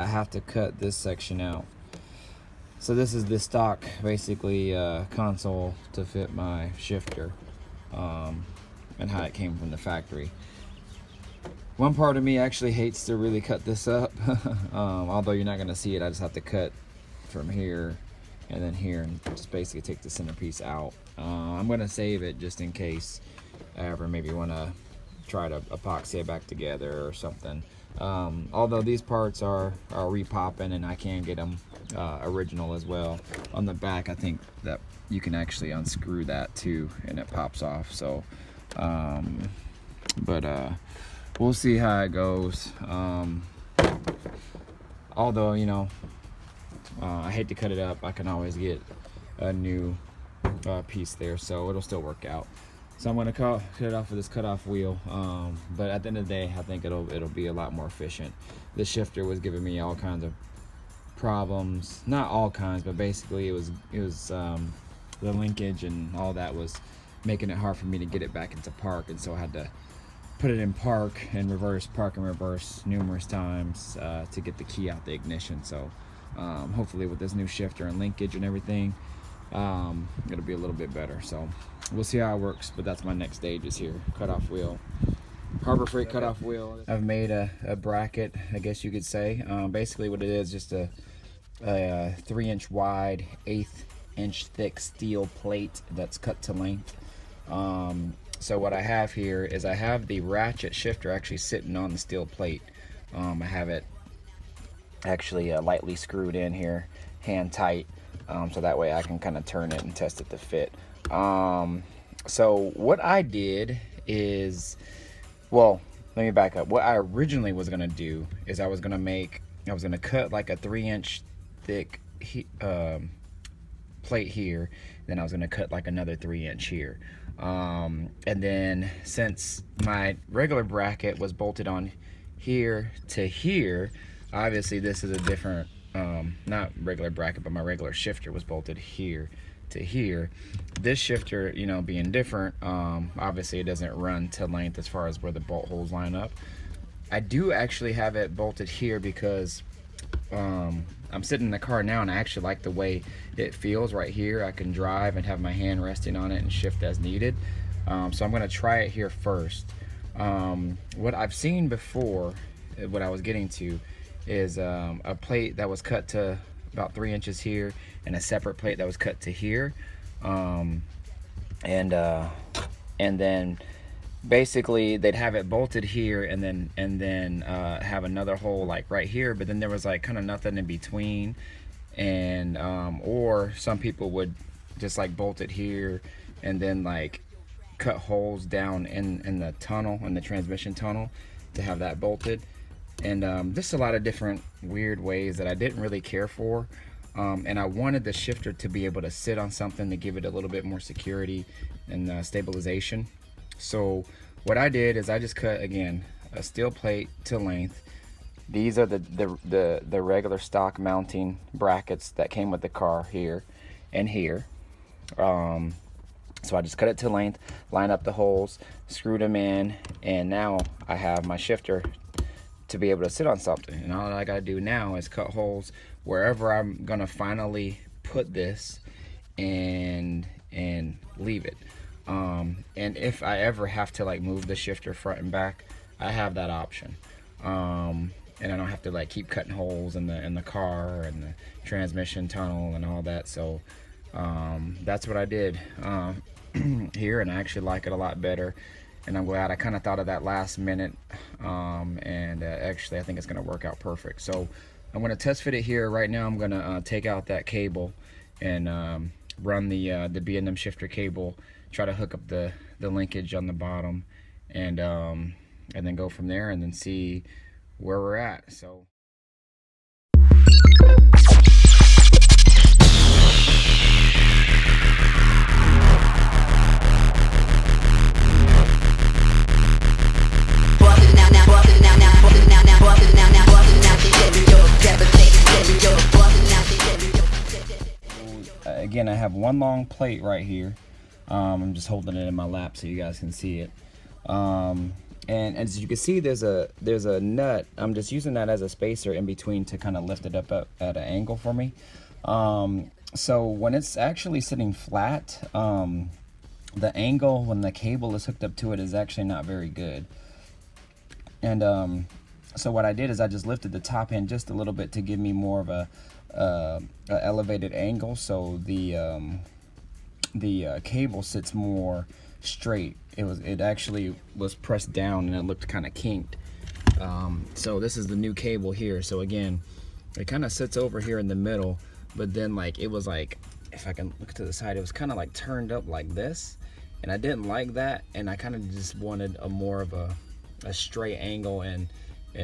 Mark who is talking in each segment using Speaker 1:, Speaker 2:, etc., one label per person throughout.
Speaker 1: I have to cut this section out. So this is the stock, basically, console to fit my shifter, and how it came from the factory. One part of me actually hates to really cut this up, although you're not going to see it. I just have to cut from here and then here and just basically take the centerpiece out. I'm going to save it just in case I ever maybe want to try to epoxy it back together or something. Although these parts are repopping and I can get them original as well. On the back, I think that you can actually unscrew that too and it pops off. So we'll see how it goes. Although, you know, I hate to cut it up, I can always get a new piece there, so it'll still work out. So I'm going to cut it off with this cutoff wheel, but at the end of the day, I think it'll be a lot more efficient. This shifter was giving me all kinds of problems, not all kinds, but basically it was the linkage and all that was making it hard for me to get it back into park, and so I had to put it in park and reverse, park and reverse numerous times to get the key out the ignition. So hopefully with this new shifter and linkage and everything, it'll be a little bit better. So we'll see how it works, but that's my next stage is here. Cutoff wheel, Harbor Freight cutoff wheel. I've made a bracket, I guess you could say. Basically what it is, just a 3-inch wide, 1/8 inch thick steel plate that's cut to length. So what I have here is I have the Ratchet shifter actually sitting on the steel plate. I have it actually lightly screwed in here, hand tight, so that way I can kind of turn it and test it to fit. So what I did is, well, let me back up. What I originally was gonna do is I was gonna cut like a 3-inch thick plate here, then I was gonna cut like another 3-inch here. And then since my regular bracket was bolted on here to here, obviously this is a different, not regular bracket, but my regular shifter was bolted here to here. This shifter, you know, being different, obviously it doesn't run to length as far as where the bolt holes line up. I do actually have it bolted here because I'm sitting in the car now and I actually like the way it feels right here. I can drive and have my hand resting on it and shift as needed. So I'm going to try it here first. What I've seen before, what I was getting to, is a plate that was cut to about 3 inches here and a separate plate that was cut to here. And then basically they'd have it bolted here and then have another hole like right here, but then there was like kind of nothing in between. And or some people would just like bolt it here and then like cut holes down in the tunnel, in the transmission tunnel, to have that bolted. And just a lot of different weird ways that I didn't really care for. And I wanted the shifter to be able to sit on something to give it a little bit more security and stabilization. So what I did is I just cut, again, a steel plate to length. These are the regular stock mounting brackets that came with the car here and here. So I just cut it to length, line up the holes, screwed them in, and now I have my shifter to be able to sit on something. And all I gotta do now is cut holes wherever I'm gonna finally put this and leave it. And if I ever have to like move the shifter front and back, I have that option. And I don't have to like keep cutting holes in the car and the transmission tunnel and all that. So that's what I did here, and I actually like it a lot better. And I'm glad I kind of thought of that last minute. Actually I think it's gonna work out perfect. So I'm gonna test fit it here. Right now I'm gonna take out that cable and run the B&M shifter cable, try to hook up the linkage on the bottom, and then go from there and then see where we're at. So again, I have one long plate right here. I'm just holding it in my lap so you guys can see it. And as you can see, there's a nut. I'm just using that as a spacer in between to kind of lift it up at an angle for me. So when it's actually sitting flat, the angle when the cable is hooked up to it is actually not very good. And so what I did is I just lifted the top end just a little bit to give me more of a elevated angle, so the cable sits more straight. It actually was pressed down and it looked kind of kinked. So this is the new cable here. So again, it kind of sits over here in the middle, but then like it was like, if I can look to the side, it was kind of like turned up like this, and I didn't like that, and I kind of just wanted a more of a straight angle and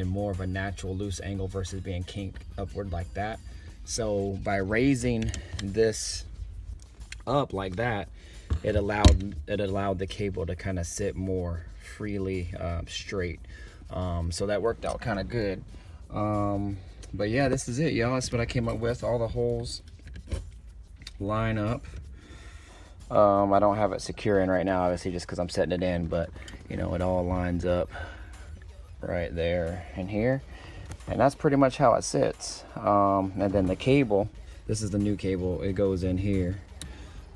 Speaker 1: more of a natural loose angle versus being kinked upward like that. So by raising this up like that, it allowed the cable to kind of sit more freely straight. So that worked out kind of good. But yeah, this is it, y'all. That's what I came up with. All the holes line up. I don't have it securing right now, obviously, just because I'm setting it in, but you know, it all lines up right there and here, and that's pretty much how it sits. And then the cable, this is the new cable, it goes in here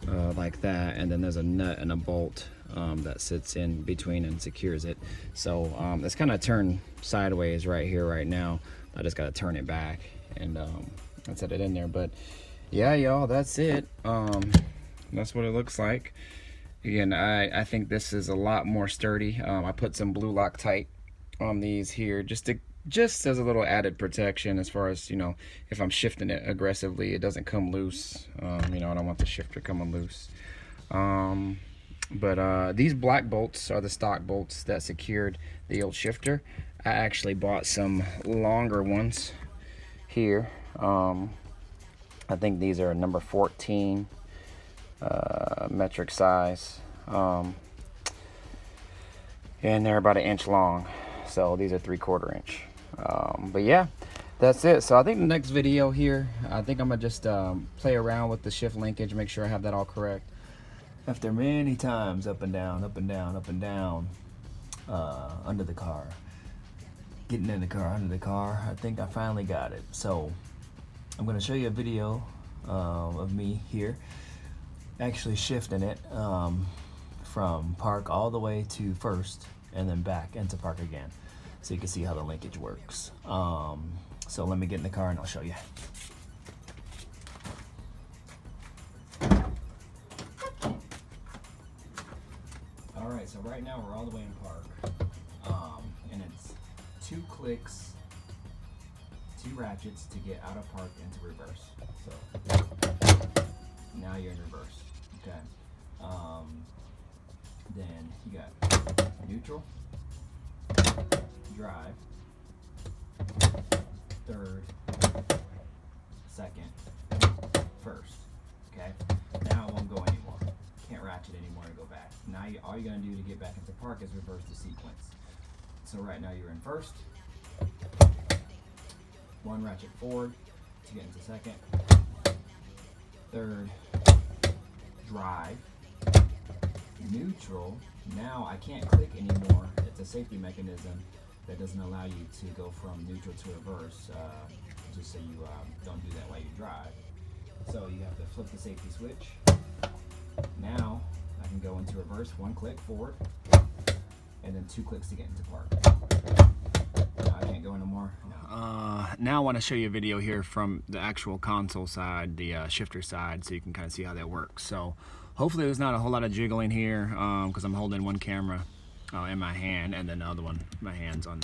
Speaker 1: like that, and then there's a nut and a bolt that sits in between and secures it. So it's kind of turned sideways right here right now. I just got to turn it back and set it in there. But yeah, y'all, that's it. That's what it looks like. Again, I think this is a lot more sturdy. I put some blue Loctite on these here just as a little added protection, as far as, you know, if I'm shifting it aggressively, it doesn't come loose. You know, I don't want the shifter coming loose. But these black bolts are the stock bolts that secured the old shifter. I actually bought some longer ones here. I think these are number 14 metric size, and they're about 1 inch long. So these are 3/4 inch. But yeah, that's it. So I think the next video here, I think I'm gonna just play around with the shift linkage, make sure I have that all correct. After many times up and down, up and down, up and down, under the car, getting in the car, under the car, I think I finally got it. So I'm gonna show you a video of me here actually shifting it from park all the way to first and then back into park again, so you can see how the linkage works. So let me get in the car and I'll show you. Alright, so right now we're all the way in park, and it's 2 clicks, 2 ratchets to get out of park into reverse. So now you're in reverse, okay? Then you got neutral, drive, third, second, first, okay? Now it won't go anymore. Can't ratchet anymore to go back. Now all you're gonna do to get back into park is reverse the sequence. So right now you're in first, 1 ratchet forward to get into second, third, drive, neutral. Now I can't click anymore. It's a safety mechanism that doesn't allow you to go from neutral to reverse, just so you don't do that while you drive. So you have to flip the safety switch. Now I can go into reverse, 1 click forward, and then 2 clicks to get into park. Now I can't go no more. No. Now I want to show you a video here from the actual console side, the shifter side, so you can kind of see how that works. So hopefully there's not a whole lot of jiggling here, because I'm holding one camera in my hand, and then the other one, my hand's on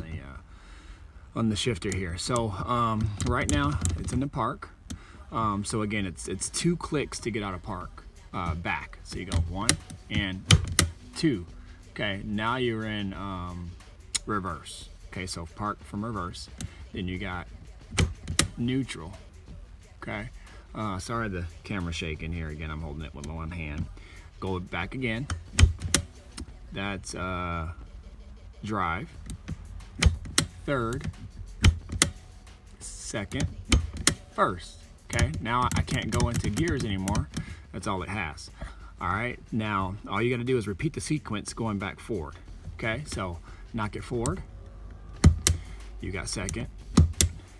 Speaker 1: the shifter here. So right now it's in the park. So again, it's 2 clicks to get out of park, back. So you go 1 and 2. Okay, now you're in reverse. Okay, so park from reverse. Then you got neutral. Okay, sorry the camera's shaking here. Again, I'm holding it with my one hand. Go back again. That's drive. Third, second, first. Okay, now I can't go into gears anymore. That's all it has. All right, now all you gotta do is repeat the sequence going back forward. Okay, so
Speaker 2: knock it forward. You got second.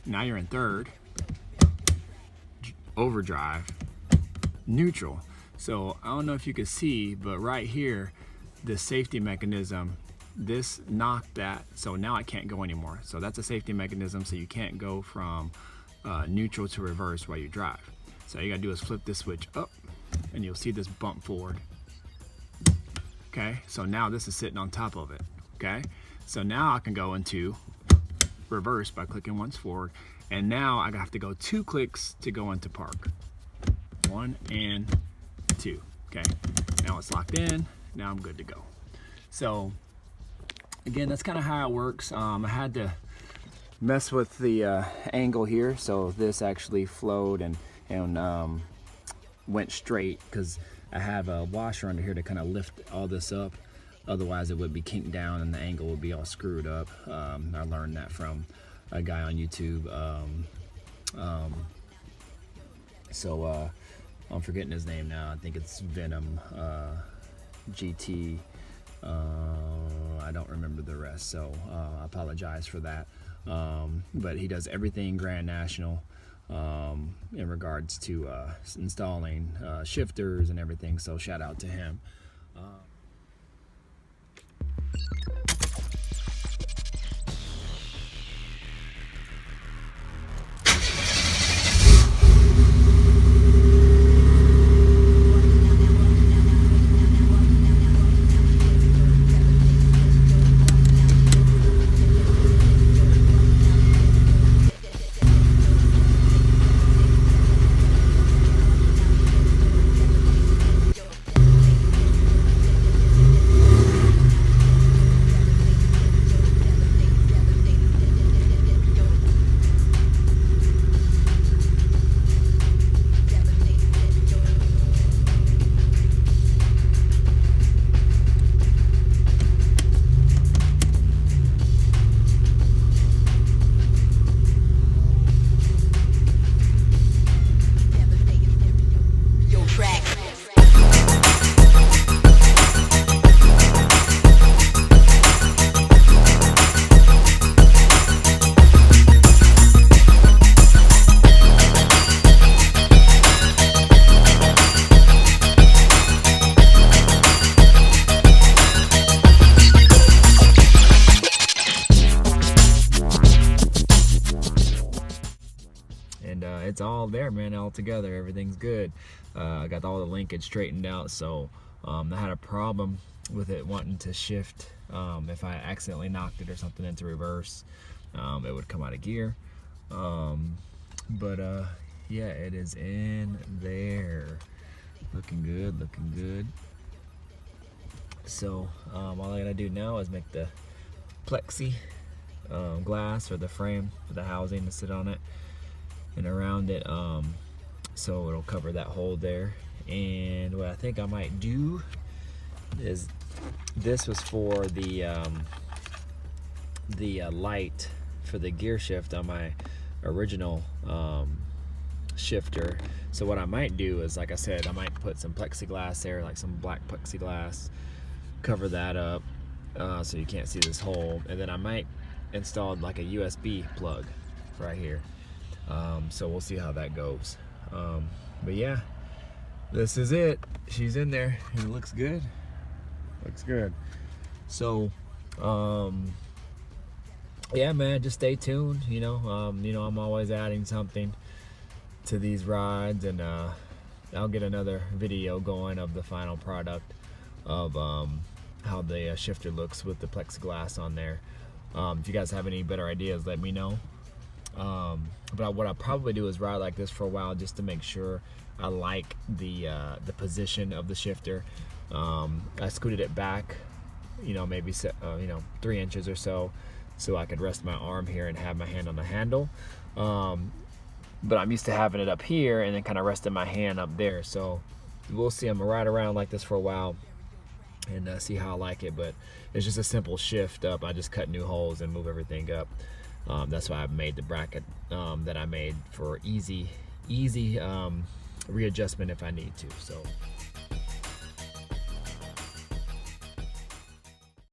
Speaker 2: Now you're in third. Overdrive, neutral. So I don't know if you can see, but right here, the safety mechanism, this knocked that, so now I can't go anymore. So that's a safety mechanism, so you can't go from neutral to reverse while you drive. So all you gotta do is flip this switch up, and you'll see this bump forward. Okay, so now this is sitting on top of it. Okay, so now I can go into reverse by clicking once forward, and now I have to go 2 clicks to go into park. 1 and 2. Okay, now it's locked in. Now I'm good to go. So again, that's kind of how it works. I had to mess with the angle here, so this actually flowed and went straight, because I have a washer under here to kind of lift all this up. Otherwise it would be kinked down and the angle would be all screwed up. I learned that from a guy on YouTube. I'm forgetting his name now. I think it's Venom GT. I don't remember the rest, so I apologize for that. But he does everything Grand National in regards to installing shifters and everything, so shout out to him. It's all there, man, all together. Everything's good. I got all the linkage straightened out, so I had a problem with it wanting to shift. If I accidentally knocked it or something into reverse, it would come out of gear. Yeah, it is in there. Looking good, looking good. So all I gotta do now is make the plexi glass, or the frame for the housing to sit on it and around it, so it'll cover that hole there. And what I think I might do is, this was for the light for the gear shift on my original shifter. So what I might do is, like I said, I might put some plexiglass there, like some black plexiglass, cover that up so you can't see this hole, and then I might install like a USB plug right here. So we'll see how that goes. But yeah, this is it. She's in there and it looks good. Looks good. So yeah, man, just stay tuned. You know, I'm always adding something to these rides, and I'll get another video going of the final product of how the shifter looks with the plexiglass on there. If you guys have any better ideas, let me know. But what I'll probably do is ride like this for a while, just to make sure I like the position of the shifter. I scooted it back, maybe 3 inches or so I could rest my arm here and have my hand on the handle. But I'm used to having it up here and then kind of resting my hand up there. So we'll see. I'm gonna ride around like this for a while and see how I like it. But it's just a simple shift up. I just cut new holes and move everything up. That's why I've made the bracket that I made for easy readjustment if I need to. So